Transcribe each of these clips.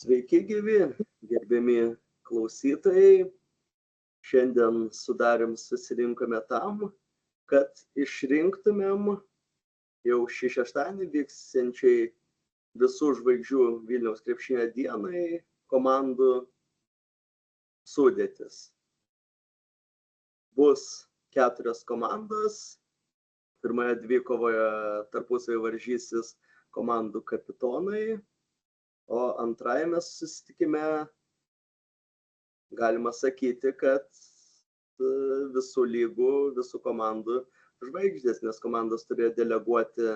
Sveiki gyvi, gerbiami klausytojai. Šiandien su Darium susirinkome tam, kad išrinktumėm jau šį šeštadienį vyksiančiai visų žvaigždžių Vilniaus krepšinio dienai komandų sudėtis. Bus 4 komandos. Pirmoje dvikovoje tarpusavy varžysis komandų kapitonai, o antrajame susitikime galima sakyti, kad visų lygų, visų komandų žvaigždės, nes komandos turėjo deleguoti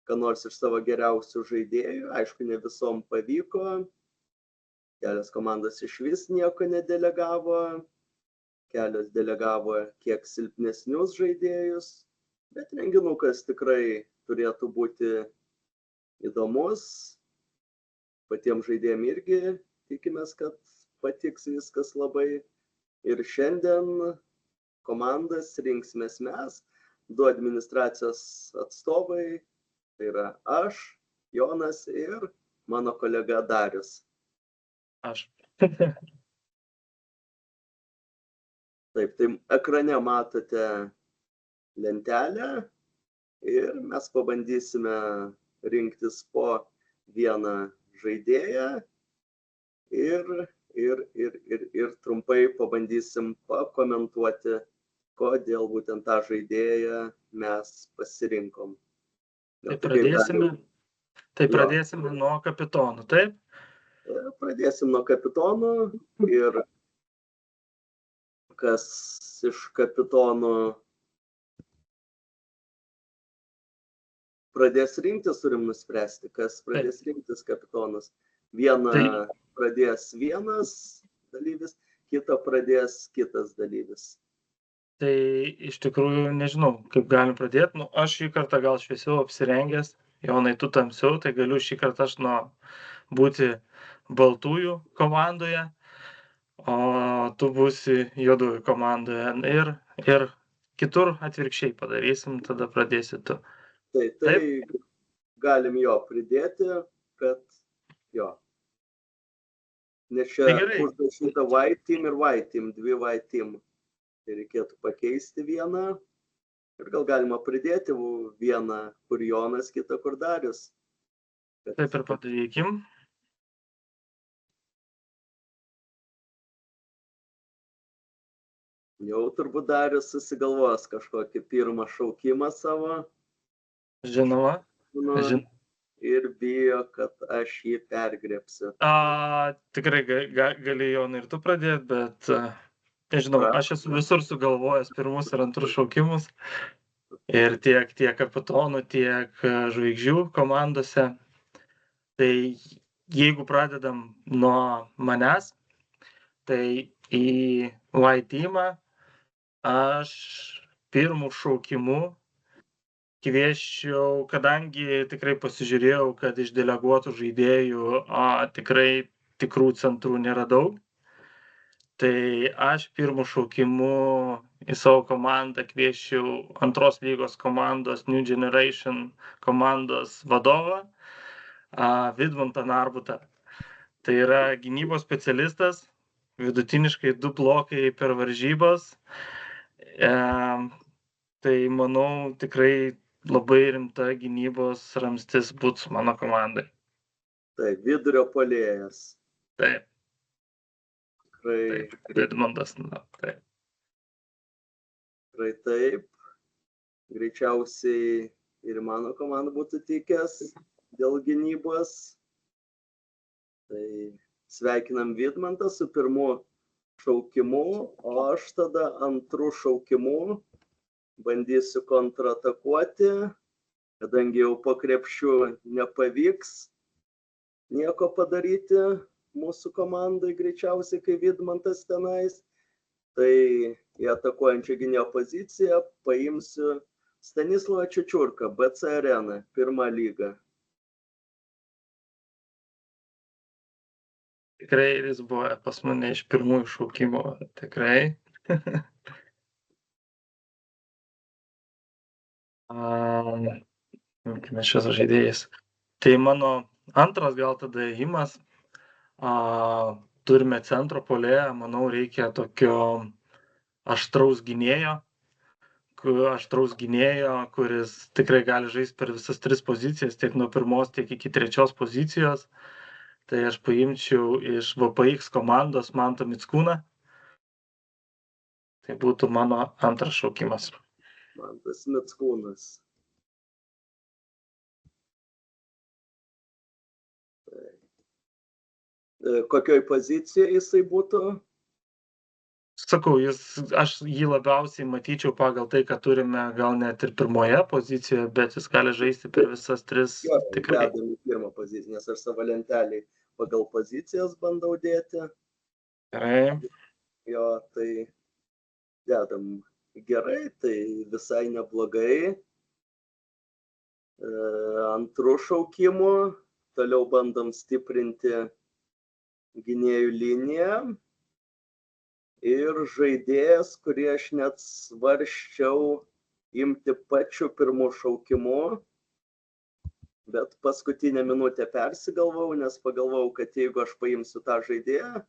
ką nors iš savo geriausių žaidėjų. Aišku, ne visom pavyko. Kelios komandos išvis nieko nedelegavo, kelios delegavo kiek silpnesnius žaidėjus, bet renginukas tikrai turėtų būti įdomus. Patiems žaidėjams irgi tikimės, kad patiks viskas labai. Ir šiandien komandas rinksimės mes, 2 administracijos atstovai, tai yra aš, Jonas ir mano kolega Darius. Aš. Taip, tai ekrane matote lentelę ir mes pabandysime rinktis po vieną žaidėją ir trumpai pabandysim pakomentuoti, kodėl būtent tą žaidėją mes pasirinkom. Tai pradėsime nuo kapitonų, taip? Pradėsim nuo kapitonų ir kas iš kapitonų pradės rinktis, turim nuspręsti, kas pradės rinktis kapitonus. Vieną pradės vienas dalyvis, kitą pradės kitas dalyvis. Tai iš tikrųjų nežinau, kaip galim pradėti. Aš šį kartą gal šviesiau apsirengęs, Jonai, tu tamsiau, tai galiu šį kartą aš būti baltųjų komandoje, o tu būsi juodųjų komandoje. Ir kitur atvirkščiai padarysim, tada pradėsi tu. Tai galim jo pridėti, kad jo. Nes čia užrašyta white team ir white team, 2 white team. Tai reikėtų pakeisti vieną ir gal galima pridėti vieną, kur Jonas, kitą, kur Darius. Taip ir padarykim. Jau turbūt Darius susigalvos kažkokį pirmą šaukimą savo. Žinoma. Ir bijo, kad aš jį pergrebsiu. Tikrai gali, Jonai, ir tu pradėti, bet nežinau, aš esu visur sugalvojęs pirmus ir antrus šaukimus. Ir tiek kapitonų, tiek žvaigždžių komandose. Tai jeigu pradedam nuo manęs, tai į white teamą aš pirmų šaukimų kviesčiau, kadangi tikrai pasižiūrėjau, kad iš deleguotų žaidėjų tikrai tikrų centrų nėra daug. Tai aš pirmų šaukimų į savo komandą kviesčiau antros lygos komandos New Generation komandos vadovą Vidmantą Narbutą. Tai yra gynybos specialistas, vidutiniškai 2 blokai per varžybas. Tai manau tikrai labai rimta gynybos ramstis būtų mano komandai. Taip, vidurio puolėjas. Taip. Tikrai. Vidmantas, taip. Tikrai taip. Greičiausiai ir mano komanda būtų tikęs dėl gynybos. Tai sveikinam Vidmantą su pirmu šaukimu, o aš tada antru šaukimu bandysiu kontratakuoti, kadangi jau po krepšiu nepavyks nieko padaryti mūsų komandai greičiausiai, kai Vidmantas tenais. Tai į atakuojančią gynėjo poziciją paimsiu Stanislavą Čičiurką, BC Arena, 1 lyga. Tikrai jis buvo pas mane iš pirmųjų šaukimų, tikrai. Šios žaidėjas. Tai mano antras gal tada ėjimas Turime centro puolėją, manau, reikia tokio aštraus gynėjo, kuris tikrai gali žaisti per visas 3 pozicijas, tiek nuo 1, tiek iki 3 pozicijos. Tai aš paimčiau iš VPX komandos Mantą Mickūną. Tai būtų mano antras šaukimas. Mantas Mickūnas. Kokioj pozicijoje jisai būtų? Sakau, aš jį labiausiai matyčiau pagal tai, kad turime gal net ir 1 pozicijoje, bet jis gali žaisti per visas 3 tikrai. Dedam į 1 poziciją, nes aš savo lentelį pagal pozicijas bandau dėti. Gerai. Jo, tai dedam gerai, tai visai neblogai. Antrų šaukimų, toliau bandom stiprinti gynėjų liniją. Ir žaidėjas, kurį aš net svarsčiau imti pačiu 1 šaukimu, bet paskutinę minutę persigalvau, nes pagalvojau, kad jeigu aš paimsiu tą žaidėją,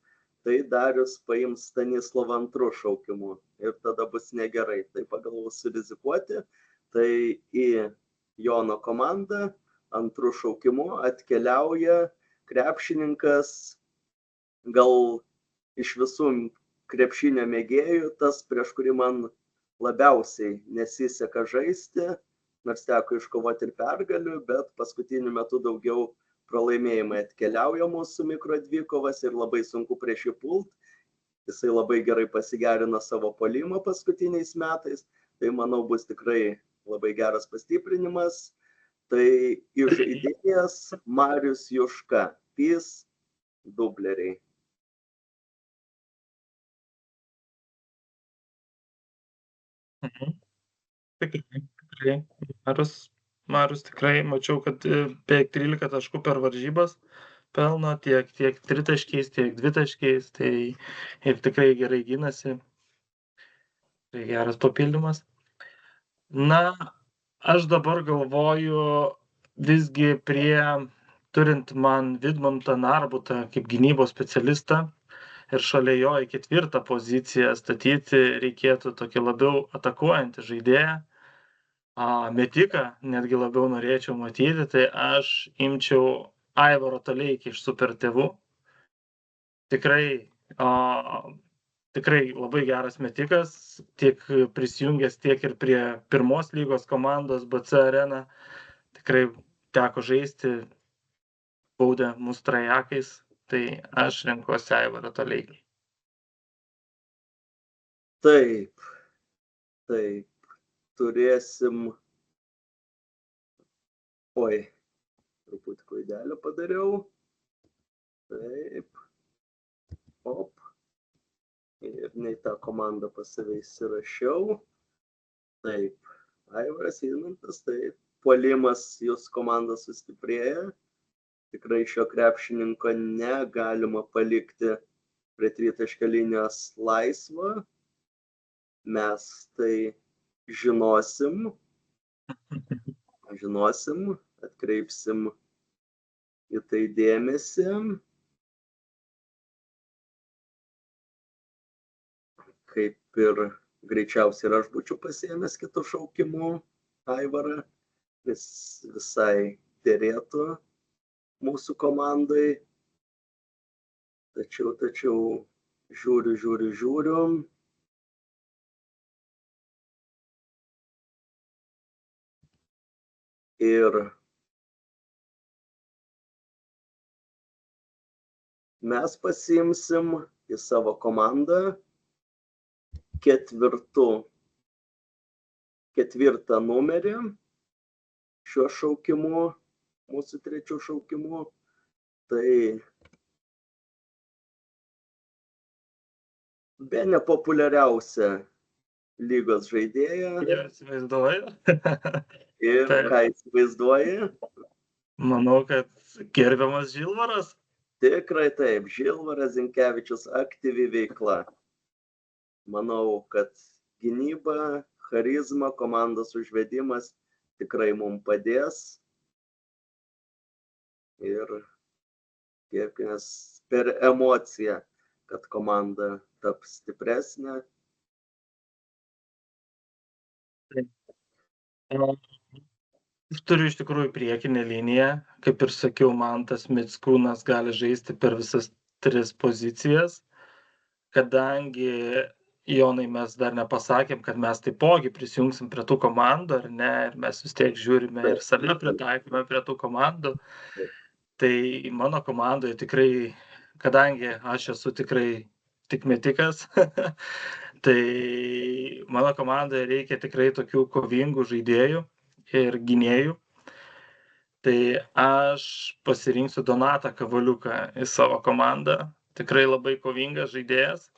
tai Darius paims Stanislavą 2 šaukimu ir tada bus negerai. Tai pagalvojau surizikuoti, tai į Jono komandą 2 šaukimu atkeliauja krepšininkas, gal iš visų krepšinio mėgėjų, tas, prieš kurį man labiausiai nesiseka žaisti, nors teko iškovoti ir pergalių, bet paskutiniu metu daugiau pralaimėjimai atkeliauja mūsų mikrodvikovas ir labai sunku prieš jį pult. Jisai labai gerai pasigerino savo puolimą paskutiniais metais, tai manau bus tikrai labai geras pastiprinimas. Tai žaidėjas Marius Juška, PIS dubleriai. Tikrai. Marius tikrai mačiau, kad beveik 13 taškų per varžybas pelno tiek tritaškiais, tiek dvitaškiais, tai ir tikrai gerai gynasi. Tai geras papildymas. Na, aš dabar galvoju visgi turint man Vidmantą Narbutą kaip gynybos specialistą ir šalia jo į 4 poziciją statyti reikėtų tokį labiau atakuojantį žaidėją. Metiką netgi labiau norėčiau matyti, tai aš imčiau Aivaro Toleikį iš Super tėvų. Tikrai labai geras metikas, tiek prisijungęs tiek ir prie 1 lygos komandos BC Arena. Tikrai teko žaisti, baudė mus trajakais, tai aš renkuosi Aivarą Toleikį. Taip, turėsim, truputį klaidelę padariau, taip, ir ne tą komandą pas save įsirašiau, taip, Aivaras Vidmantas, taip, puolimas jūs komanda sustiprėja, tikrai šio krepšininko negalima palikti prie tritaškio linijos laisvo, mes tai žinosim, atkreipsim į tai dėmesį. Kaip ir greičiausiai ir aš būčiau pasiėmęs kitų šaukimų Aivarą, jis visai derėtų mūsų komandai. Tačiau žiūriu. Ir mes pasiimsim į savo komandą ketvirtą numerį šiuo šaukimu, mūsų 3 šaukimu. Tai bene populiariausia lygos žaidėja. Ir įsivaizduoju. Ir ką įsivaizduoji? Manau, kad gerbiamas Žilvaras. Tikrai taip, Žilvaras Zinkevičius aktyvi veikla. Manau, kad gynyba, charizma, komandos užvedimas tikrai mums padės. Ir kažkiek, nes per emociją, kad komanda taps stipresnė. Aš turiu iš tikrųjų priekinę liniją, kaip ir sakiau, Mantas Mickūnas gali žaisti per visas 3 pozicijas, kadangi, Jonai, mes dar nepasakėm, kad mes taipogi prisijungsim prie tų komandų, ar ne, ir mes vis tiek žiūrime ir save pritaikome prie tų komandų. Tai mano komandoje tikrai, kadangi aš esu tikrai tik metikas, tai mano komandoje reikia tikrai tokių kovingų žaidėjų ir gynėjų. Tai aš pasirinksiu Donatą Kavaliuką į savo komandą. Tikrai labai kovingas žaidėjas.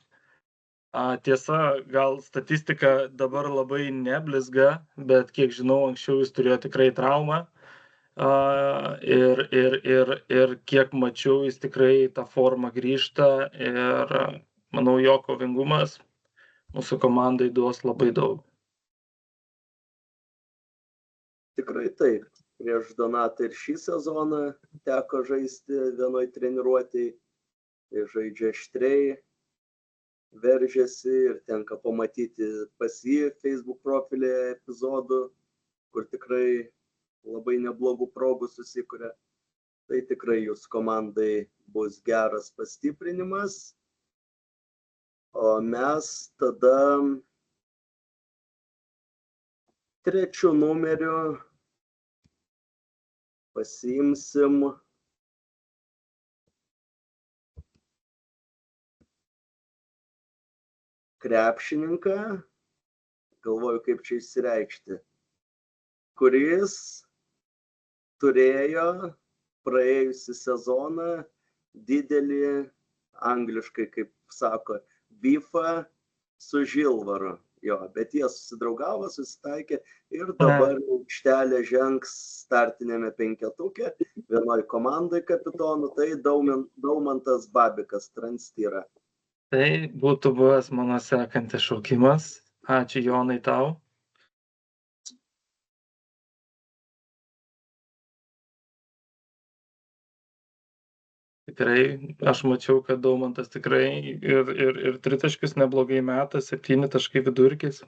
Tiesa, gal statistika dabar labai neblizga, bet kiek žinau, anksčiau jis turėjo tikrai traumą. Ir kiek mačiau, jis tikrai tą formą grįžta ir manau, jo kovingumas mūsų komandai duos labai daug. Tikrai taip. Prieš Donatą ir šį sezoną teko žaisti vienoj treniruotėj. Tai žaidžia aštriai, veržiasi ir tenka pamatyti pas jį Facebook profilėje epizodų, kur tikrai labai neblogų progų susikuria. Tai tikrai jūsų komandai bus geras pastiprinimas. O mes tada 3 numeriu pasiimsim krepšininką, galvoju, kaip čia išsireikšti, kuris turėjo praėjusį sezoną didelį, angliškai, kaip sako, bifą su Žilvaru. Jo, bet jie susidraugavo, susitaikė ir dabar aikštelė žengs startinėme 5-tuke, vienoj komandai kapitonų, tai Daumantas Babikas, Transtyra. Tai būtų buvęs mano sekantis šaukimas. Ačiū, Jonai, tau. Tikrai, aš mačiau, kad Daumantas tikrai ir tritaškius neblogai meta, 7 taškai vidurkis.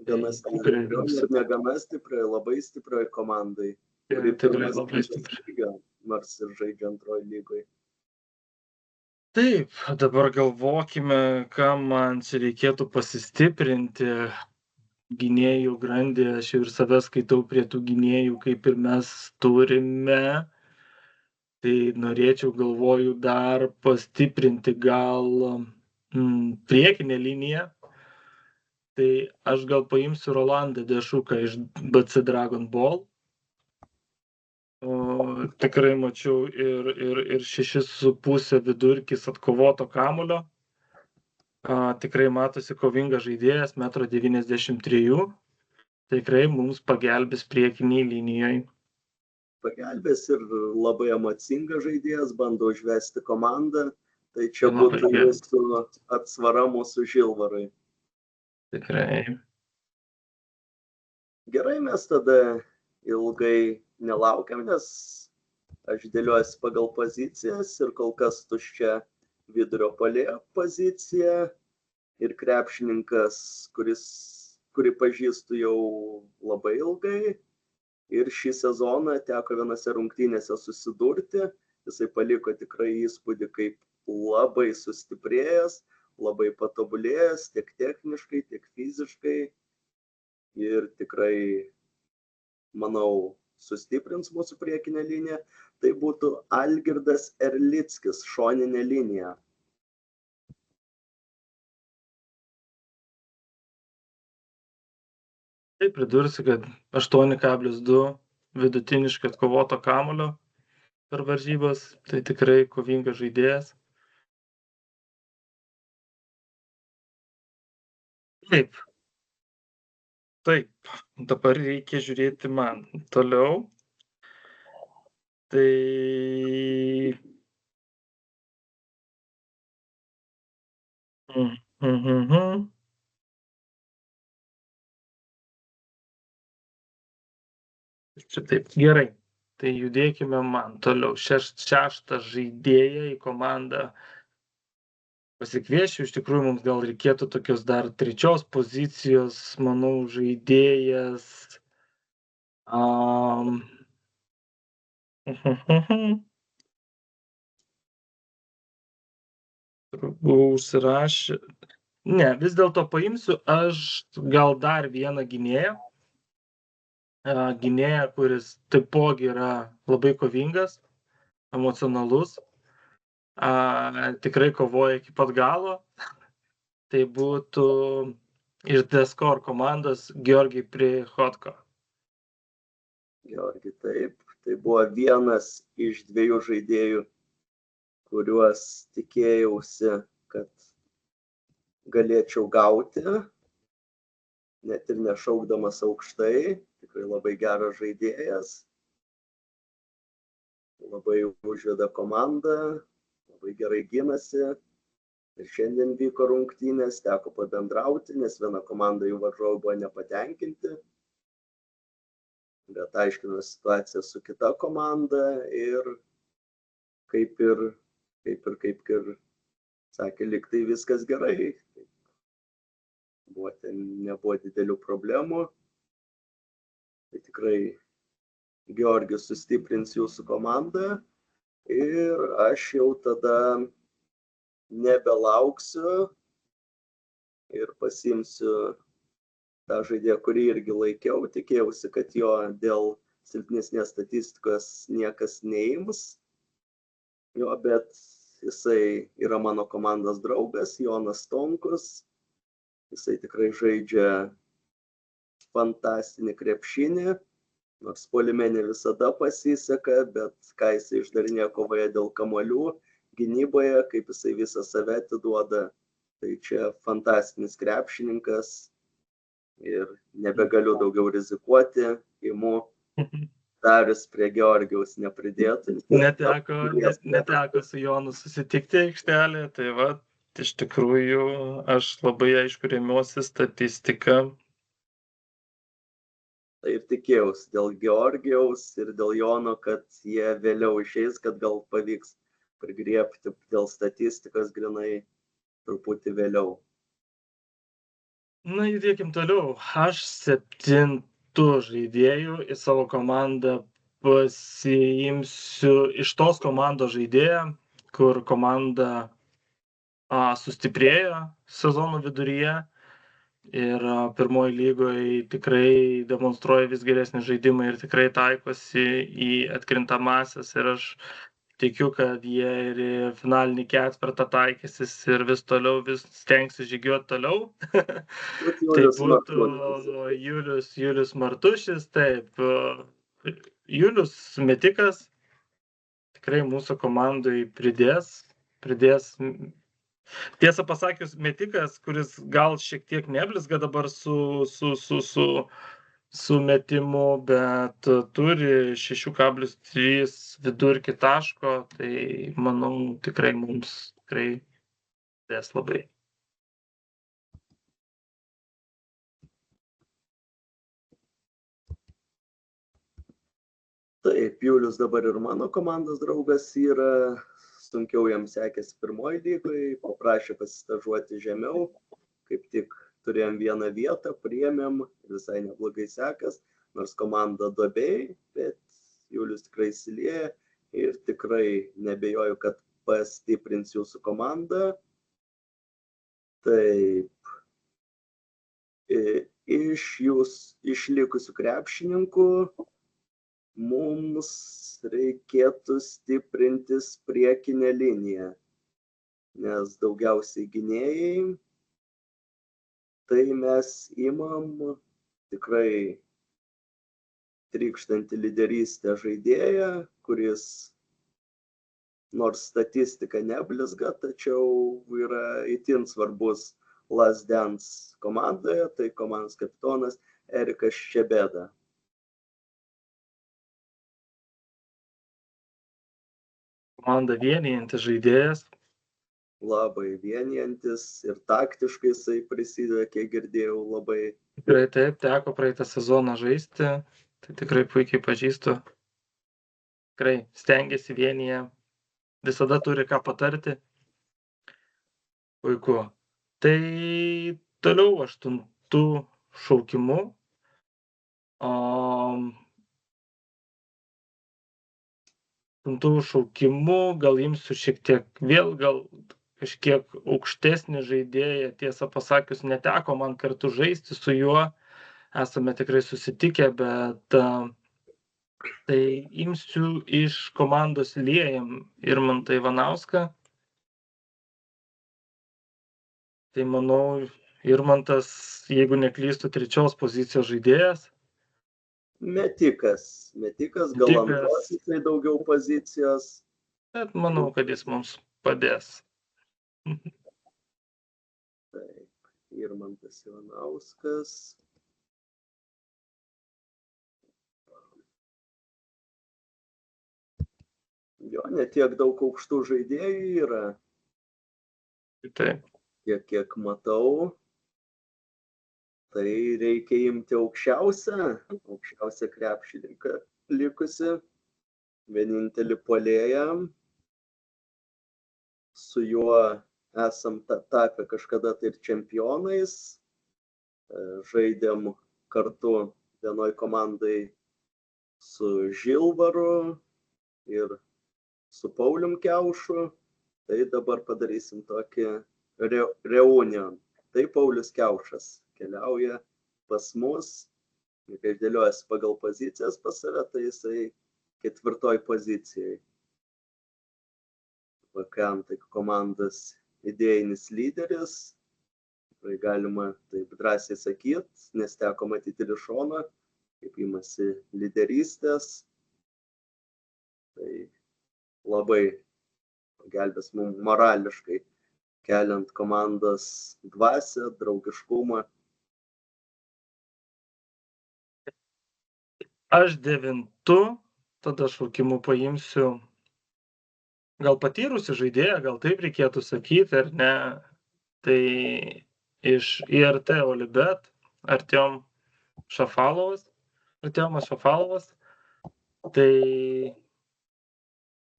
Gana stipriai, negana stipriai, labai stipriai komandai. Tikrai labai stipriai. Nors ir žaidžia antroji lygoje. Taip, dabar galvokime, ką man čia reikėtų pasistiprinti. Gynėjų grandį, aš jau ir save skaitau prie tų gynėjų, kaip ir mes turime. Tai norėčiau, galvoju, dar pastiprinti gal priekinę liniją. Tai aš gal paimsiu Rolandą Dešuką iš BC Dragon Ball. Tikrai mačiau ir 6,5 vidurkis atkovoto kamuolio. Tikrai matosi kovingas žaidėjas, 1,93 m. Tikrai mums pagelbės priekiniai linijoje. Pagelbės ir labai emocingas žaidėjas, bando užvesti komandą. Tai čia būtų jūsų atsvara mūsų Žilvarui. Tikrai. Gerai, mes tada ilgai nelaukiam, nes aš dėliuosi pagal pozicijas ir kol kas tuščia vidurio puolėjo pozicija ir krepšininkas, kurį pažįstu jau labai ilgai. Ir šį sezoną teko vienose rungtynėse susidurti. Jisai paliko tikrai įspūdį kaip labai sustiprėjęs, labai patobulėjęs tiek techniškai, tiek fiziškai. Ir tikrai, manau, sustiprins mūsų priekinę liniją. Tai būtų Algirdas Erlickis, šoninė linija. Taip, pridursiu, kad 8,2 vidutiniškai atkovoto kamuolio per varžybas. Tai tikrai kovingas žaidėjas. Taip, dabar reikia žiūrėti man toliau. Tai čia taip, gerai. Tai judėkime man toliau. Šeštą žaidėją į komandą pasikviešiu. Iš tikrųjų, mums gal reikėtų tokios dar trečios pozicijos, manau, žaidėjas. Buvau užsirašę. Ne, vis dėlto paimsiu aš gal dar vieną gynėją. Gynėją, kuris taipogi yra labai kovingas, emocionalus, tikrai kovoja iki pat galo. Tai būtų iš The Score komandos Georgi Prihodko. Georgi, taip. Tai buvo vienas iš dviejų žaidėjų, kuriuos tikėjausi, kad galėčiau gauti, net ir nešaukdamas aukštai. Tikrai labai geras žaidėjas, labai užveda komandą, labai gerai ginasi. Ir šiandien vyko rungtynės, teko pabendrauti, nes viena komanda jų varžovai buvo nepatenkinti. Bet aiškino situaciją su kita komanda ir kaip ir sakė, lyg tai viskas gerai. Nebuvo didelių problemų. Tai tikrai Georgis sustiprins jūsų komandą ir aš jau tada nebelauksiu ir pasiimsiu tą žaidėją, kurį irgi laikiau. Tikėjausi, kad jo dėl silpnesnės statistikos niekas neims. Jo, bet jisai yra mano komandos draugas, Jonas Stonkus. Jisai tikrai žaidžia fantastinį krepšinį, nors puolime ne visada pasiseka, bet ką jisai išdarinėja kovoje dėl kamuolių, gynyboje, kaip jisai visą save atiduoda. Tai čia fantastinis krepšininkas ir nebegaliu daugiau rizikuoti, imu Darius prie Georgijaus nepridėtų. Neteko su Jonu susitikti aikštelėje, tai va, iš tikrųjų aš labai aišku remiuosi statistiką. Tai ir tikėjausi dėl Georgijaus ir dėl Jono, kad jie vėliau išeis, kad gal pavyks prigriebti dėl statistikos grinai truputį vėliau. Na, judėkim toliau. Aš 7 žaidėjų į savo komandą pasiimsiu iš tos komandos žaidėją, kur komanda sustiprėjo sezono viduryje. Ir pirmoji lygoje tikrai demonstruoja vis geresnį žaidimą ir tikrai taikosi į atkrintamąsias. Ir aš tikiu, kad jie ir į finalinį ketvirtą taikysis ir vis toliau, vis stengsis žygiuoti toliau. Tai būtų Julius Martušis, taip. Julius metikas tikrai mūsų komandai pridės. Tiesą pasakius, metikas, kuris gal šiek tiek neblizga dabar su metimu, bet turi 6,3 vidurkį taško, tai manau tikrai mums dės labai. Taip, Julius dabar ir mano komandos draugas yra. Sunkiau jam sekėsi pirmoji lygoje, paprašė pasistažuoti žemiau, kaip tik turėjom vieną vietą, priėmėm, visai neblogai sekas, nors komanda duobėj, bet Julius tikrai įsilieja ir tikrai nebejoju, kad pastiprins jūsų komandą. Taip, iš likusių krepšininkų mums reikėtų stiprintis priekinę liniją, nes daugiausiai gynėjai, tai mes imam tikrai trykštantį lyderystę žaidėją, kuris nors statistika neblizga, tačiau yra itin svarbus Last Dance komandoje, tai komandos kapitonas Erikas Ščebeda. Komanda vienijantis žaidėjas. Labai vienijantis ir taktiškai jisai prisideda, kiek girdėjau, labai. Tikrai taip, teko praeitą sezoną žaisti, tai tikrai puikiai pažįstu. tikrai stengiasi vienyje, visada turi ką patarti. Puiku. Tai toliau 8 šaukimu. Šaukimu gal imsiu šiek tiek vėl gal kažkiek aukštesnį žaidėją, tiesą pasakius, neteko man kartu žaisti su juo, esame tikrai susitikę, bet tai imsiu iš komandos Liejam Irmantą Ivanauską. Tai manau, Irmantas, jeigu neklystu, 3 pozicijos žaidėjas. Metikas, gal antros, tai daugiau pozicijos. Bet manau, kad jis mums padės. Taip, Irmantas Ivanauskas. Jo, netiek daug aukštų žaidėjų yra. Taip. Kiek matau, tai reikia imti aukščiausią krepšininką likusi, vienintelį puolėją. Su juo esam tapę kažkada tai ir čempionais. Žaidėm kartu vienoj komandai su Žilvaru ir su Paulium Kiaušu. Tai dabar padarysim tokį reunion. Tai Paulius Kiaušas keliauja pas mus, kai dėliojasi pagal pozicijas pas save, tai jisai 4 pozicijai. VKM tai komandos idėjinis lyderis, tai galima taip drąsiai sakyti, nes teko matyti ir iš šono, kaip imasi lyderystės. Tai labai gelbės mums morališkai, keliant komandos dvasią, draugiškumą. Aš 9, tada šaukimu paimsiu gal patyrusi žaidėją, gal taip reikėtų sakyti, ar ne. Tai iš IRT Olibet Artiomas Šafalovas. Tai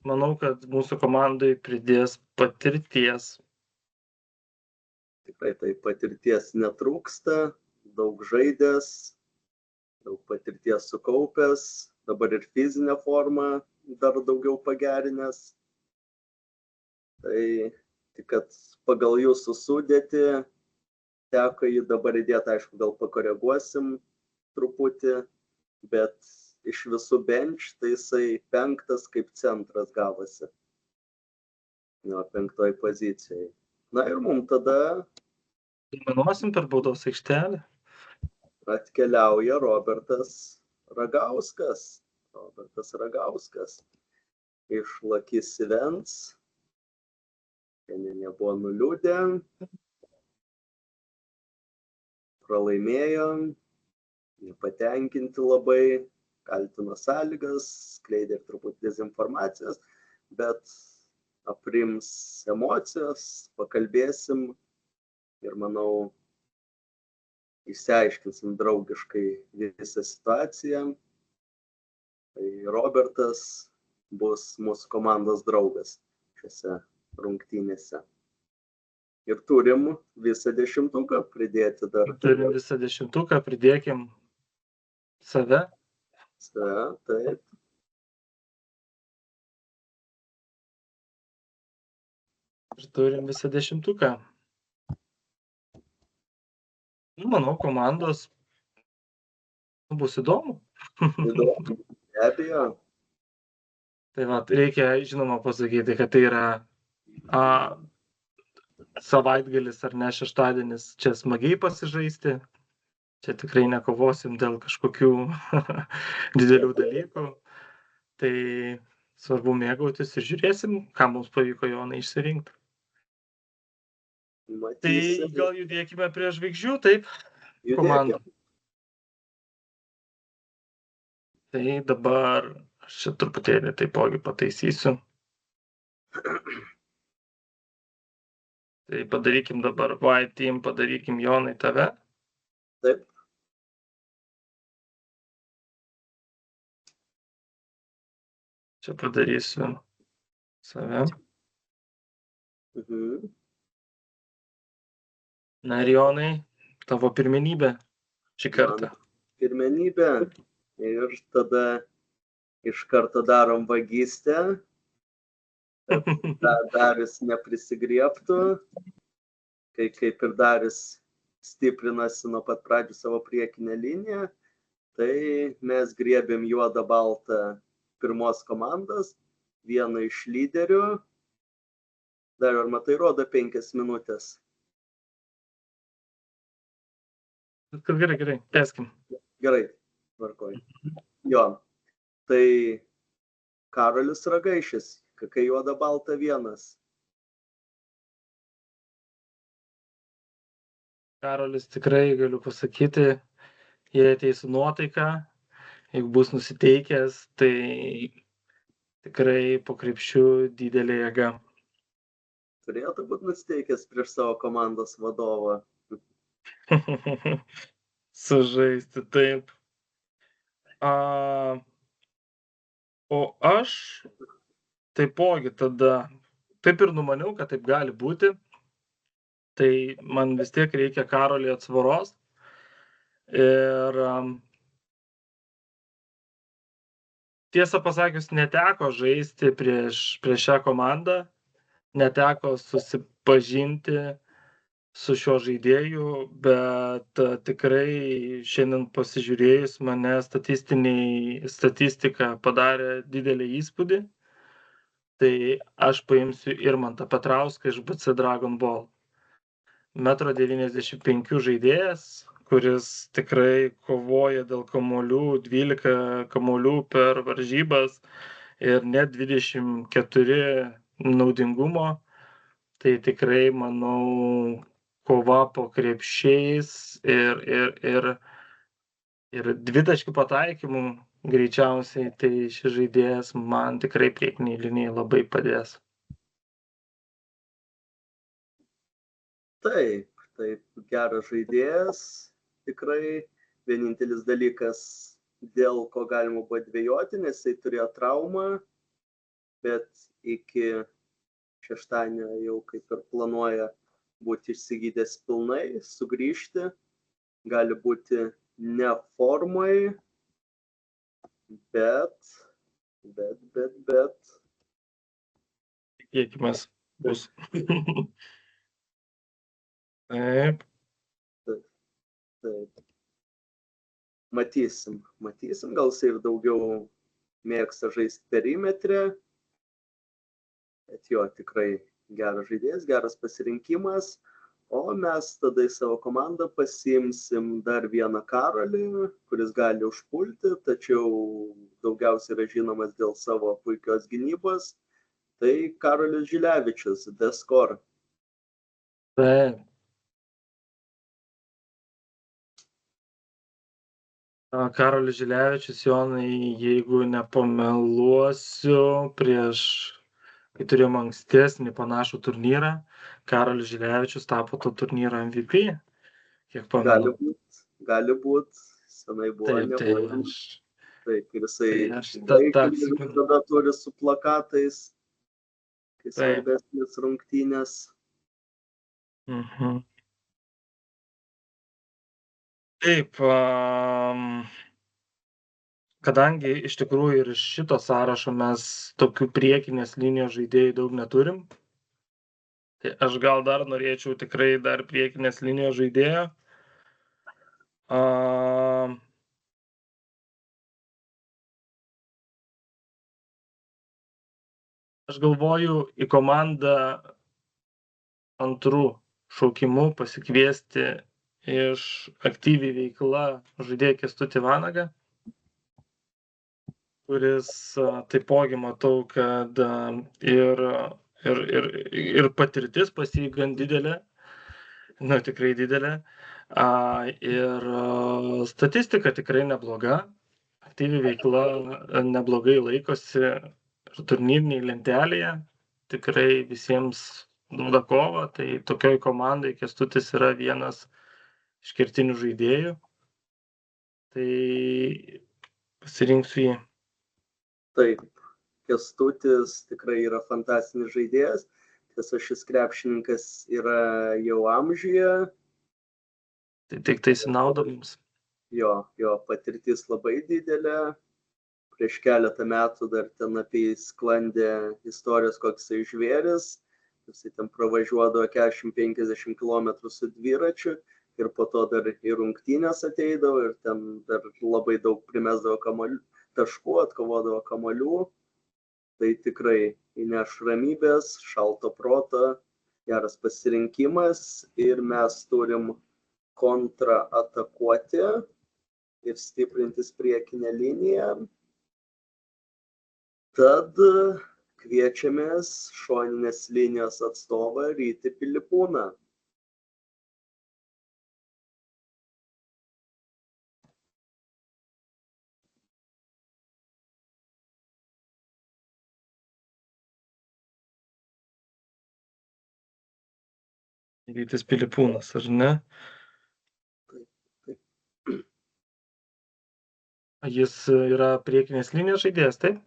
manau, kad mūsų komandai pridės patirties. Tikrai tai patirties netrūksta, daug žaidęs, daug patirties sukaupęs, dabar ir fizinę formą dar daugiau pagerinęs. Tai tik, kad pagal jūsų sudėtį teko jį dabar įdėti, aišku, gal pakoreguosim truputį, bet iš visų bench, tai jisai 5 kaip centras gavosi. Jo, 5 pozicijai. Na ir mums tada Dominuosim per baudos aikštelę. Atkeliauja Robertas Ragauskas iš Lucky Sevens. Šiandien jie buvo nuliūdę, pralaimėjo, nepatenkinti labai, kaltino sąlygas, skleidė ir truputį dezinformacijos, bet aprims emocijos, pakalbėsim ir manau, išsiaiškinsim draugiškai visą situaciją. Tai Robertas bus mūsų komandos draugas šiose rungtynėse. Ir turim visą 10 pridėti dar. Turim visą 10, pridėkim save. Taip. Ir turim visą 10. Manau, komandos bus įdomu. Įdomu, be abejo. Tai va, reikia, žinoma, pasakyti, kad tai yra savaitgalis ar ne šeštadienis, čia smagiai pasižaisti. Čia tikrai nekovosim dėl kažkokių didelių dalykų. Tai svarbu mėgautis ir žiūrėsim, ką mums pavyko Jonai išsirinkti. Tai gal judėkime prie žvaigždžių, taip? Komandų. Tai dabar aš čia truputėlį taipogi pataisysiu. Tai padarykim dabar White Team, padarykim Jonai tave. Taip. Čia padarysiu save. Na ir Jonai, tavo pirmenybė šį kartą. Pirmenybė ir tada iš karto darom vagystę, kad Darius neprisigriebtų, kai kaip ir Darius stiprinasi nuo pat pradžių savo priekinę liniją, tai mes griebėm juodą baltą pirmos komandos, vieną iš lyderių. Dar ar matai, rodo 5 minutės. Gerai, tęskim. Gerai, tvarkoj. Jo, tai Karolis Ragaišis, kai juoda balta vienas. Karolis tikrai, galiu pasakyti, jei ateis su nuotaika, jeigu bus nusiteikęs, tai tikrai po krepšiu didelė jėga. Turėtų būti nusiteikęs prieš savo komandos vadovą. Sužaisti, taip. O aš taipogi tada taip ir numaniau, kad taip gali būti. Tai man vis tiek reikia Karoliui atsvaros. Ir tiesą pasakius, neteko žaisti prieš šią komandą. Neteko susipažinti su šiuo žaidėju, bet tikrai šiandien pasižiūrėjus mane statistika padarė didelį įspūdį. Tai aš paimsiu Irmantą Petrauską iš BC Dragon Ball. 1,95 m žaidėjas, kuris tikrai kovoja dėl kamuolių, 12 kamuolių per varžybas ir net 24 naudingumo. Tai tikrai, manau, kova po krepšiais ir dvitaškių pataikymų greičiausiai, tai šis žaidėjas man tikrai priekiniai linijai labai padės. Taip, geras žaidėjas, tikrai. Vienintelis dalykas, dėl ko galima buvo dvejoti, nes jis turėjo traumą, bet iki šeštadienio jau kaip ir planuoja būti išsigydęs pilnai, sugrįžti, gali būti ne formai, bet. Tikėkimės bus. Taip. Matysim, gal jis ir daugiau mėgsta žaisti perimetre, bet jo, tikrai geras žaidėjas, geras pasirinkimas. O mes tada į savo komandą pasiimsim dar vieną Karolį, kuris gali užpulti, tačiau daugiausiai yra žinomas dėl savo puikios gynybos. Tai Karolis Žilevičius, The Score. Taip. Karolis Žilevičius, Jonai, jeigu nepameluosiu, kai turėjom ankstesnį panašų turnyrą, Karolis Žilevičius tapo to turnyro MVP, kiek pamenu. Gali būt, senai buvo. Taip, ir jisai tada turi su plakatais, kai svarbesnės rungtynės. Taip, kadangi iš tikrųjų ir iš šito sąrašo mes tokių priekinės linijos žaidėjų daug neturim, tai aš gal dar norėčiau tikrai dar priekinės linijos žaidėjo. Aš galvoju į komandą antrų šaukimų pasikviesti iš aktyviai veikla žaidėją Kęstutį Vanagą, kuris taipogi matau, kad ir patirtis pas jį gan didelė, tikrai didelė, ir statistika tikrai nebloga, aktyviai veikla neblogai laikosi ir turnyriniai lentelėje, tikrai visiems duoda kovą, tai tokioj komandai Kęstutis yra vienas iš kertinių žaidėjų, tai pasirinksiu jį. Taip, Kęstutis tikrai yra fantastinis žaidėjas. Tiesa, šis krepšininkas yra jau amžiuje. Tai tik tai sinauda mums. Jo patirtis labai didelė. Prieš keletą metų dar ten apie jį sklandė istorijos, koks jisai žvėris. Jisai ten pravažiuodavo 40-50 km su dviračiu ir po to dar į rungtynes ateidavo ir ten dar labai daug primesdavo taškų, atkovodavo kamuolių. Tai tikrai įneš ramybės, šalto proto, geras pasirinkimas ir mes turim kontraatakuoti ir stiprintis priekinę liniją. Tad kviečiamės šoninės linijos atstovą Rytį Pilipūną. Rytis Pilipūnas, ar ne? Jis yra priekinės linijos žaidėjas, taip?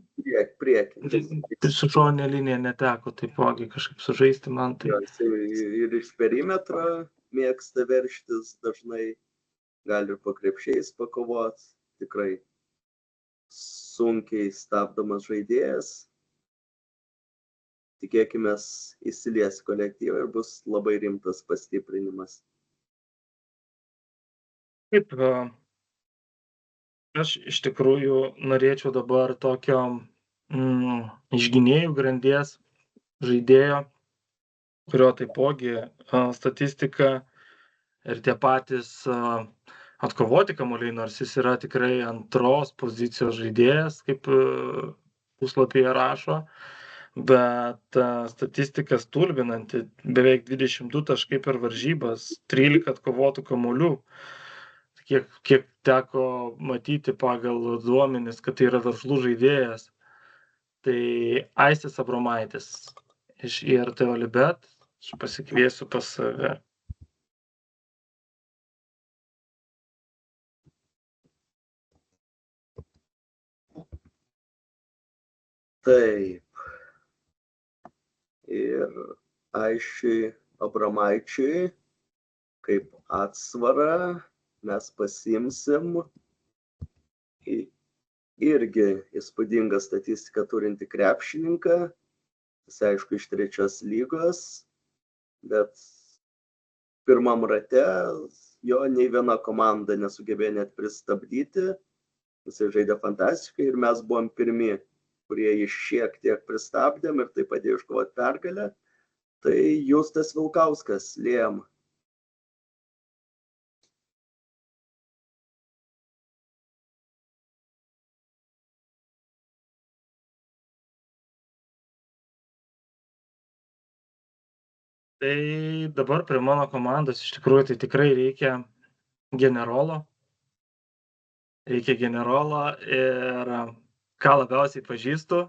Priekinis. Su šoninė linija neteko taipogi kažkaip sužaisti man. Tai... Ir iš perimetro mėgsta verštis dažnai, gali ir po krepšiais pakovot. Tikrai sunkiai stabdomas žaidėjas. Tikėkimės įsilies kolektyvą ir bus labai rimtas pastiprinimas. Kaip, aš iš tikrųjų norėčiau dabar tokio iš gynėjų grandies žaidėjo, kurio taipogi statistika ir tie patys atkovoti kamuoliai, nors jis yra tikrai antros pozicijos žaidėjas, kaip puslapyje rašo, bet statistika stulbinanti, beveik 22 taškai per varžybas, 13 atkovotų kamuolių. Kiek teko matyti pagal duomenis, kad tai yra veržlus žaidėjas. Tai Aistis Abromaitis iš IRT Olibet, aš pasikviesiu pas save. Taip. Ir Aisčiui Abromaičiui kaip atsvarą mes pasiimsim irgi įspūdingą statistiką turintį krepšininką. Jis aišku iš 3 lygos, bet pirmam rate jo nei viena komanda nesugebėjo net pristabdyti. Jis žaidė fantastiškai ir mes buvom pirmi, kurie jį šiek tiek pristabdėm ir tai padėjo iškovoti pergalę. Tai Justas Vilkauskas, Liam. Tai dabar prie mano komandos iš tikrųjų tai tikrai reikia generolo. Reikia generolo ir ką labiausiai pažįstu,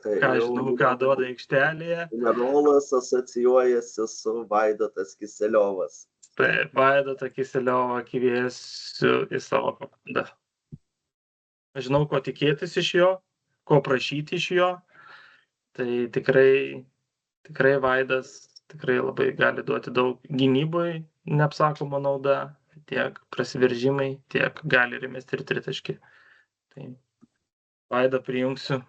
ką žinau, ką duoda aikštelėje. Generolas asocijuojasi su Vaidotas Kiseliovas. Tai Vaidotą Kiseliovą kviesiu į savo komandą. Aš žinau, ko tikėtis iš jo, ko prašyti iš jo. Tai tikrai Vaidas tikrai labai gali duoti daug gynybai, neapsakoma nauda, tiek prasiveržimai, tiek gali ir įmesti ir tritaškį. Tai Vaidą prijungsiu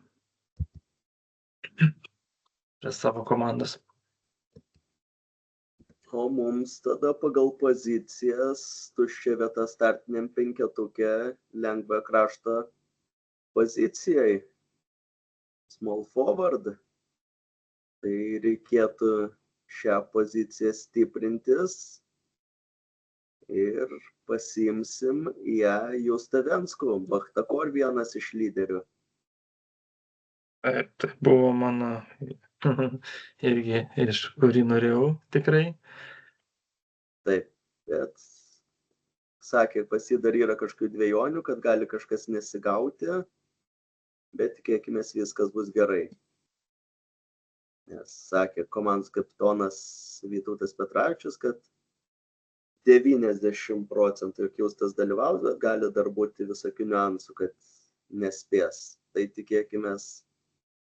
prie savo komandos. O mums tada pagal pozicijas tuščia vieta startiniam penketuke lengva krašto pozicijai. Small forward. Tai reikėtų šią poziciją stiprintis ir pasiimsim ją Justą Venskų, Bachtakor vienas iš lyderių. Tai buvo mano irgi iš kurį norėjau tikrai. Taip, bet sakė, pas jį dar yra kažkokių dvejonių, kad gali kažkas nesigauti, bet tikėkimės viskas bus gerai. Nes sakė komandos kapitonas Vytautas Petravičius, kad 90% jog Justas dalyvaus, bet gali dar būti visokių niuansų, kad nespės. Tai tikėkimės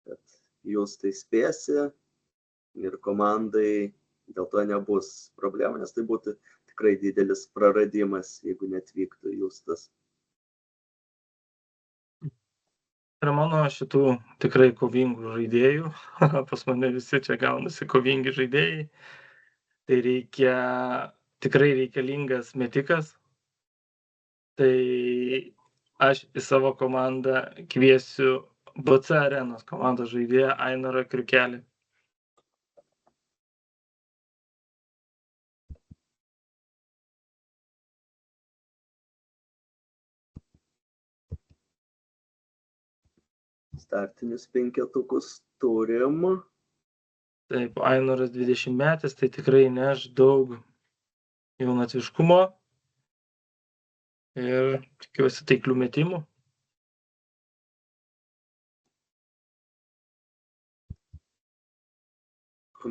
kad jūs tai spėsi ir komandai dėl to nebus problemų, nes tai būtų tikrai didelis praradimas, jeigu neatvyktų Justas. Ir mano šitų tikrai kovingų žaidėjų, pas mane visi čia gaunasi kovingi žaidėjai, tai tikrai reikalingas metikas. Tai aš į savo komandą kviesiu BC Arenos komandos žaidėją Ainarą Kriukelį. Startinius penketukus turim. Taip, Ainaras 20-metis, tai tikrai neš daug jaunatviškumo ir tikiuosi taiklių metimų.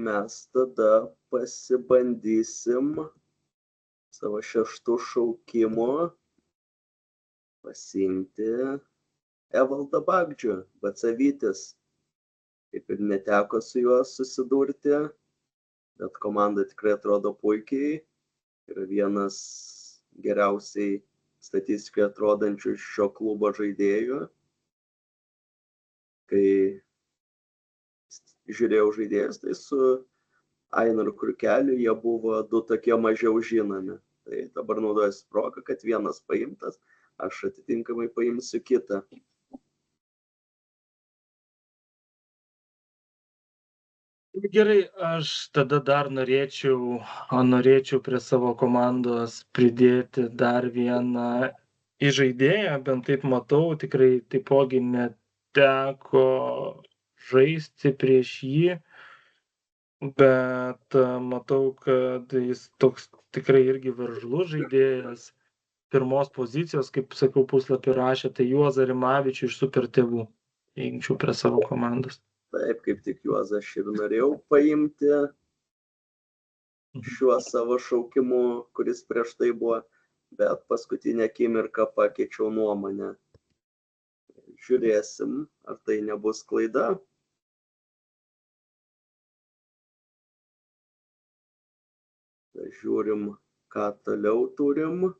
Mes tada pasibandysim savo 6 šaukimu pasiimti Evaldą Bagdžių, BC Vytis. Kaip ir neteko su juo susidurti, bet komanda tikrai atrodo puikiai. Yra vienas geriausiai statistikai atrodančių šio klubo žaidėjų. Kai žiūrėjau žaidėjus, tai su Ainaru Kriukeliu jie buvo 2 tokie mažiau žinomi. Tai dabar naudojasi proga, kad vienas paimtas, aš atitinkamai paimsiu kitą. Gerai, aš tada dar norėčiau prie savo komandos pridėti dar vieną žaidėją, bent taip matau, tikrai taipogi neteko žaisti prieš jį, bet matau, kad jis toks tikrai irgi veržlus žaidėjas. Pirmos pozicijos, kaip sakiau, puslapį rašė, tai Juozą Rimavičių iš Super tėvų įjungčiau prie savo komandos. Taip, kaip tik Juozą aš ir norėjau paimti šiuo savo šaukimu, kuris prieš tai buvo, bet paskutinę akimirką pakeičiau nuomonę. Žiūrėsim, ar tai nebus klaida. Žiūrim, ką toliau turim.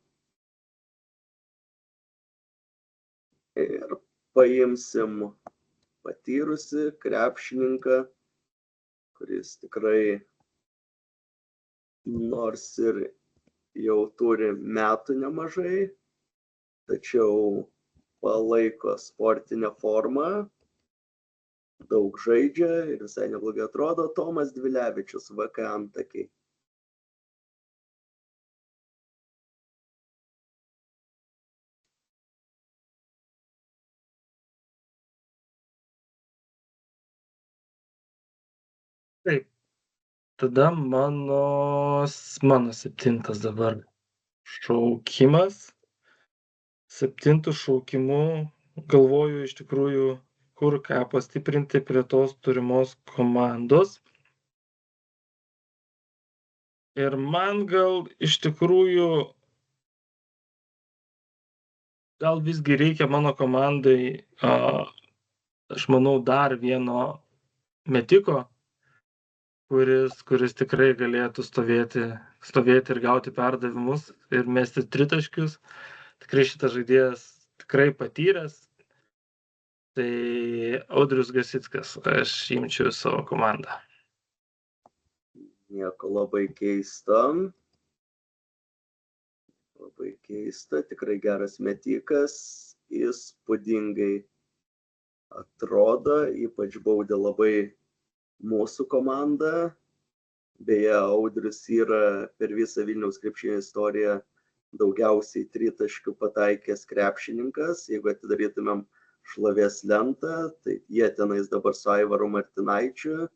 Ir paimsim patyrusi krepšininką, kuris tikrai nors ir jau turi metų nemažai, tačiau palaiko sportinę formą, daug žaidžia ir visai neblogai atrodo. Tomas Dvilevičius, VK Antakiai. Taip, tada mano 7 dabar šaukimas. 7 šaukimu galvoju iš tikrųjų, kur ką pastiprinti prie tos turimos komandos. Ir man gal iš tikrųjų, gal visgi reikia mano komandai, aš manau, dar vieno metiko, kuris tikrai galėtų stovėti ir gauti perdavimus ir mesti tritaškius. Tikrai šitas žaidėjas tikrai patyręs. Tai Audrius Gasickas, aš imčiau savo komandą. Nieko labai keista. Labai keista, tikrai geras metikas, įspūdingai atrodo, ypač baudė labai mūsų komanda. Beje, Audrius yra per visą Vilniaus krepšinio istoriją daugiausiai tritaškių pataikęs krepšininkas. Jeigu atidarytumėm šlovės lentą, tai jie tenais dabar su Aivaru Martinaičiu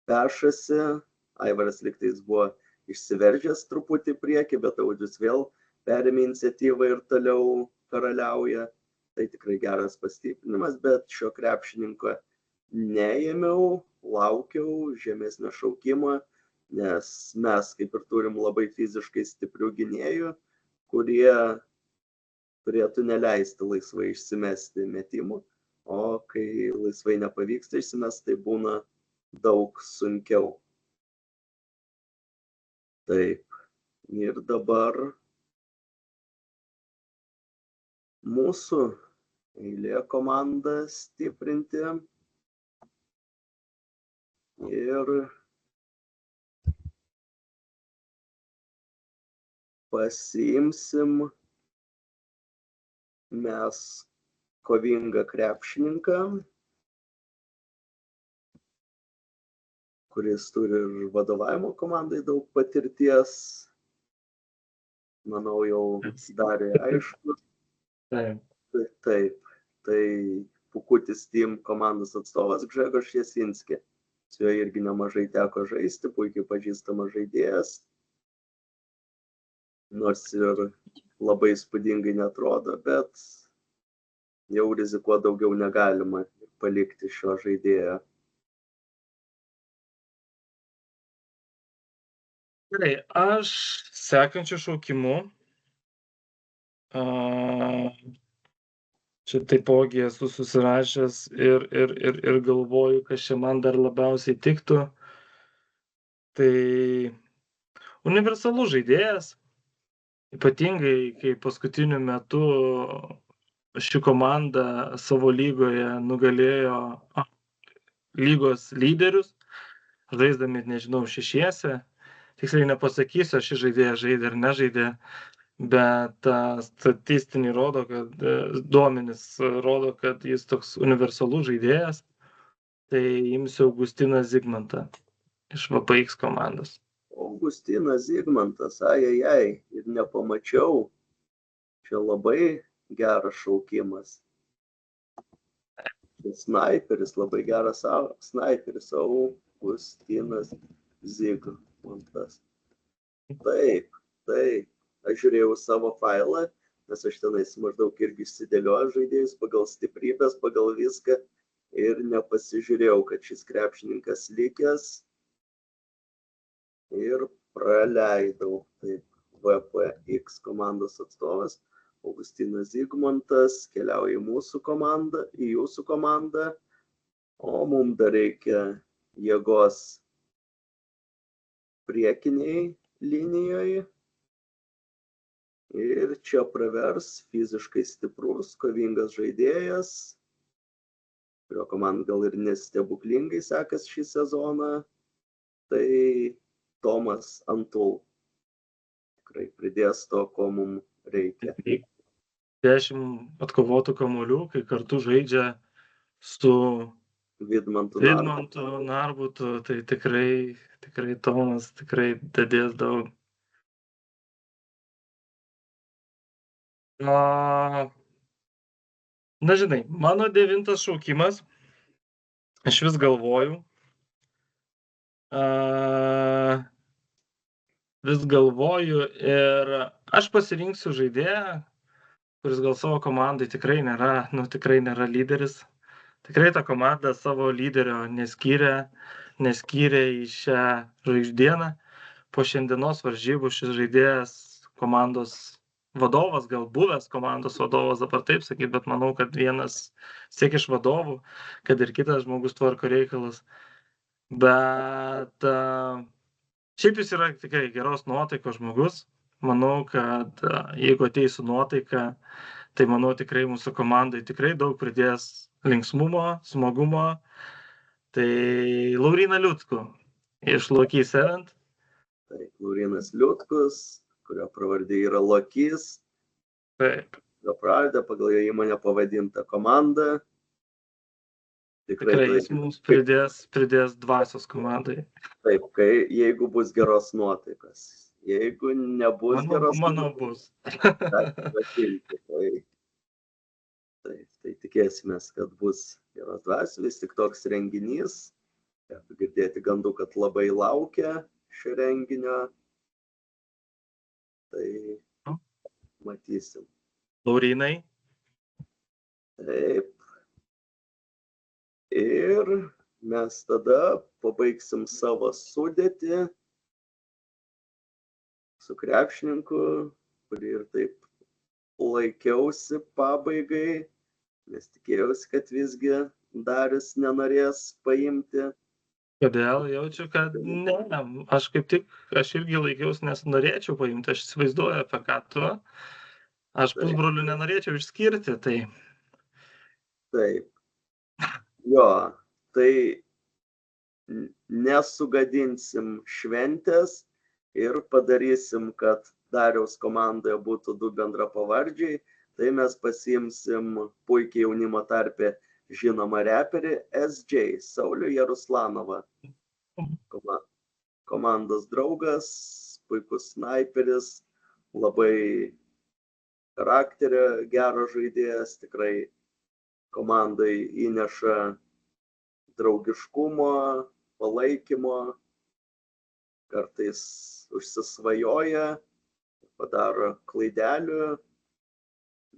pešasi. Aivaras lygtais buvo išsiveržęs truputį priekį, bet Audrius vėl perėmė iniciatyvą ir toliau karaliauja. Tai tikrai geras pastiprinimas, bet šio krepšininko neėmiau, laukiau žemesnio šaukimo, nes mes kaip ir turim labai fiziškai stiprių gynėjų, kurie turėtų neleisti laisvai išsimesti metimų, o kai laisvai nepavyksta išsimest, tai būna daug sunkiau. Taip. Ir dabar mūsų eilė komandą stiprinti. Ir pasiimsim mes kovingą krepšininką, kuris turi ir vadovavimo komandai daug patirties. Manau, jau darė aišku. Taip. Taip. Tai Pukutis Team komandos atstovas Grzegorz Jasinski. Su juo irgi nemažai teko žaisti, puikiai pažįstamas žaidėjas. Nors ir labai įspūdingai neatrodo, bet jau rizikuoti daugiau negalima palikti šio žaidėjo. Gerai, aš sekančiu šaukimu čia taipogi esu susirašęs ir galvoju, kas čia man dar labiausiai tiktų. Tai universalus žaidėjas, ypatingai kai paskutiniu metu ši komanda savo lygoje nugalėjo lygos lyderius, žaisdami, nežinau, šešiese. Tiksliai nepasakysiu, ar šis žaidėjas žaidė ar nežaidė, bet statistiniai rodo, kad duomenys rodo, kad jis toks universalus žaidėjas. Tai imsiu Augustiną Zigmantą iš VPX komandos. Augustinas Zigmantas, ajajai, ir nepamačiau. Čia labai geras šaukimas. Snaiperis, labai geras snaiperis, Augustinas Zigmantas. Taip. Aš žiūrėjau savo failą, nes aš tenais maždaug irgi išsidėlioju žaidėjus pagal stiprybės, pagal viską ir nepasižiūrėjau, kad šis krepšininkas likęs ir praleidau. Taip, VPX komandos atstovas Augustinas Zigmantas keliauja į mūsų komandą, į jūsų komandą, o mums dar reikia jėgos priekiniai linijoje. Ir čia pravers fiziškai stiprus, kovingas žaidėjas, kurio komanda gal ir nestebuklingai sekas šį sezoną, tai Tomas Antul. Tikrai pridės to, ko mums reikia. 10 atkovotų kamuolių, kai kartu žaidžia su Vidmantu Narbutu, tai tikrai Tomas tikrai dadės daug. Na, žinai, mano 9 šaukimas, aš vis galvoju ir aš pasirinksiu žaidėją, kuris gal savo komandai tikrai nėra lyderis. Tikrai ta komanda savo lyderio neskyrė į šią žvaigždieną. Po šiandienos varžybų šis žaidėjas komandos vadovas, gal buvęs komandos vadovas, dabar taip sakyti, bet manau, kad vienas siek iš vadovų, kad ir kitas žmogus tvarko reikalus. Bet šiaip jis yra tikrai geros nuotaikos žmogus. Manau, kad jeigu ateis su nuotaika, tai manau tikrai mūsų komandai tikrai daug pridės linksmumo, smagumo. Tai Lauryną Liutkų iš Lucky 7. Taip, Laurynas Liutkus, kurio pravardė yra Lokys. Taip. Jo pravardę pagal jo įmonę pavadinta komanda. Tikrai jis mums pridės dvasios komandai. Taip, jeigu bus geros nuotaikos. Jeigu nebus geros nuotaikos. Tai tikėsimės, kad bus geros dvasios. Vis tik toks renginys. Teko girdėti gandų, kad labai laukia šio renginio. Tai matysim. Laurynai. Taip. Ir mes tada pabaigsim savo sudėtį su krepšininku, kurį ir taip laikiausi pabaigai. nes tikėjausi, kad visgi Darius nenorės paimti. Kodėl? Jaučiu, kad ne, aš irgi laikiausi, nes norėčiau paimti, aš įsivaizduoju, apie ką tu. Aš pusbrolių nenorėčiau išskirti, tai. Taip. Jo, tai nesugadinsim šventės ir padarysim, kad Dariaus komandoje būtų 2 bendrapavardžiai, tai mes pasiimsim puikiai jaunimo tarpe žinomą reperį SJ, Saulių Jaruslanovą. Komandos draugas, puikus snaiperis, labai charakterio geras žaidėjas, tikrai komandai įneša draugiškumo, palaikymo, kartais užsisvajoja, padaro klaidelių,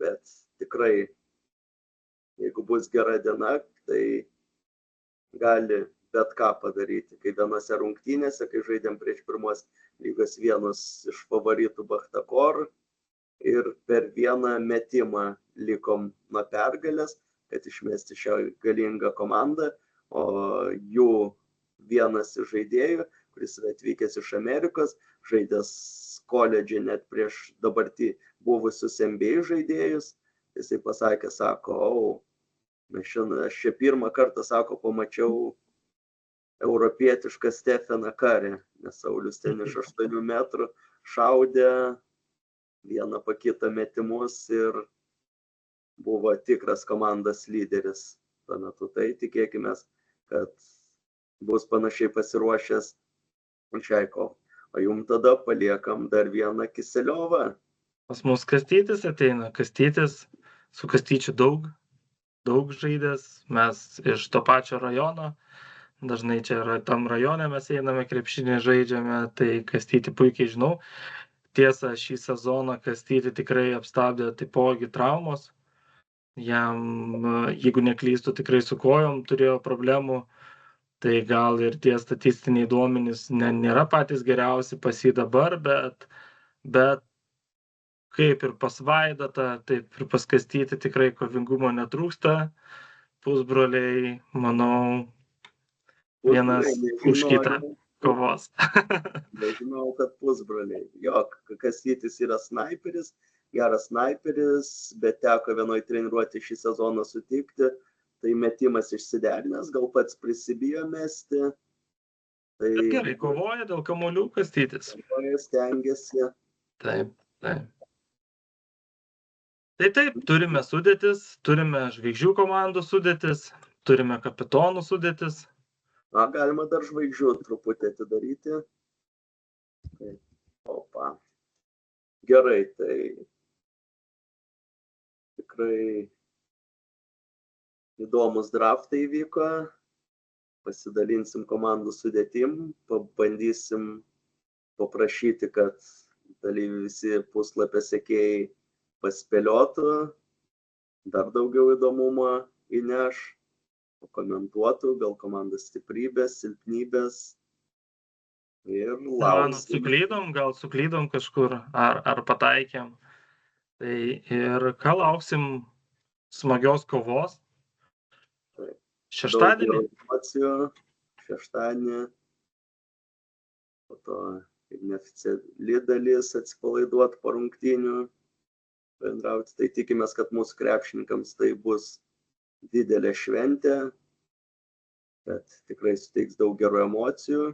bet tikrai, jeigu bus gera diena, tai gali bet ką padaryti. Kai vienose rungtynėse, kai žaidėm prieš pirmos lygos vienus iš favoritų Bachtakor ir per vieną metimą likom nuo pergalės, kad išmesti šią galingą komandą, o jų vienas iš žaidėjų, kuris yra atvykęs iš Amerikos, žaidęs koledže net prieš dabartį buvusius NBA žaidėjus, jisai pasakė, sako, aš čia pirmą kartą, sako, pamačiau europietišką Stepheną Curry, nes Saulius ten iš 8 metrų šaudė vieną po kitą metimus ir buvo tikras komandos lyderis tuo metu. Tai tikėkime, kad bus panašiai pasiruošęs Šaikov. O jum tada paliekam dar vieną Kiseliovą. Pas mus Kastytis ateina. Kastytis, su Kastyčiu daug žaidęs. Mes iš to pačio rajono. Dažnai čia tam rajone mes einame krepšinį žaidžiame, tai Kastytį puikiai žinau. Tiesa, šį sezoną Kastytį tikrai apstabdė taipogi traumos. Jam, jeigu neklystu, tikrai su kojom turėjo problemų. Tai gal ir tie statistiniai duomenys nėra patys geriausi pas jį dabar, bet kaip ir pas Vaidotą, taip ir pas Kastytį tikrai kovingumo netrūksta. Pusbroliai, manau, vienas už kitą kovos. Nežinau, kad pusbroliai. Jo, Kastytis yra snaiperis, geras snaiperis, bet teko vienoj treniruotėj šį sezoną sutikti. Tai metimas išsiderinęs, gal pats prisibijo mesti. Tai gerai, kovoja dėl kamuolių Kastytis. Kovoja, stengiasi. Taip. Tai turime sudėtis, turime žvaigždžių komandų sudėtis, turime kapitonų sudėtis. Galima dar žvaigždžių truputį atidaryti. Opa. Gerai, tai tikrai įdomus draftai vyko, pasidalinsim komandų sudėtim, pabandysim paprašyti, kad dalyviai visi puslapio sekėjai paspėliotų, dar daugiau įdomumo įneš, pakomentuotų, gal komandos stiprybės, silpnybės ir lauksim. Gal suklydom kažkur, ar pataikėm. Tai ir ką lauksim smagios kovos. Šeštadienį. Šeštadienį. Po to neoficiali dalis atsipalaiduoti po rungtynių. Bendrauti. Tai tikimės, kad mūsų krepšininkams tai bus didelė šventė. Bet tikrai suteiks daug gerų emocijų.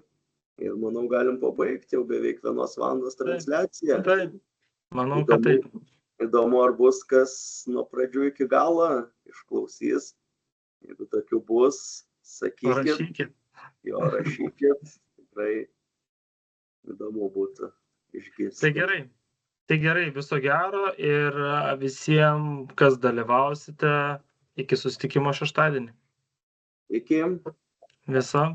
Ir manau, galim pabaigti jau beveik 1 valandos transliaciją. Taip. Manau, kad taip. Įdomu, ar bus kas nuo pradžių iki galo išklausys. Jeigu tokių bus, sakykit. Rašykit. Tikrai įdomu būtų išgirsti. Tai gerai, viso gero ir visiems, kas dalyvausite, iki susitikimo šeštadienį. Iki. Viso.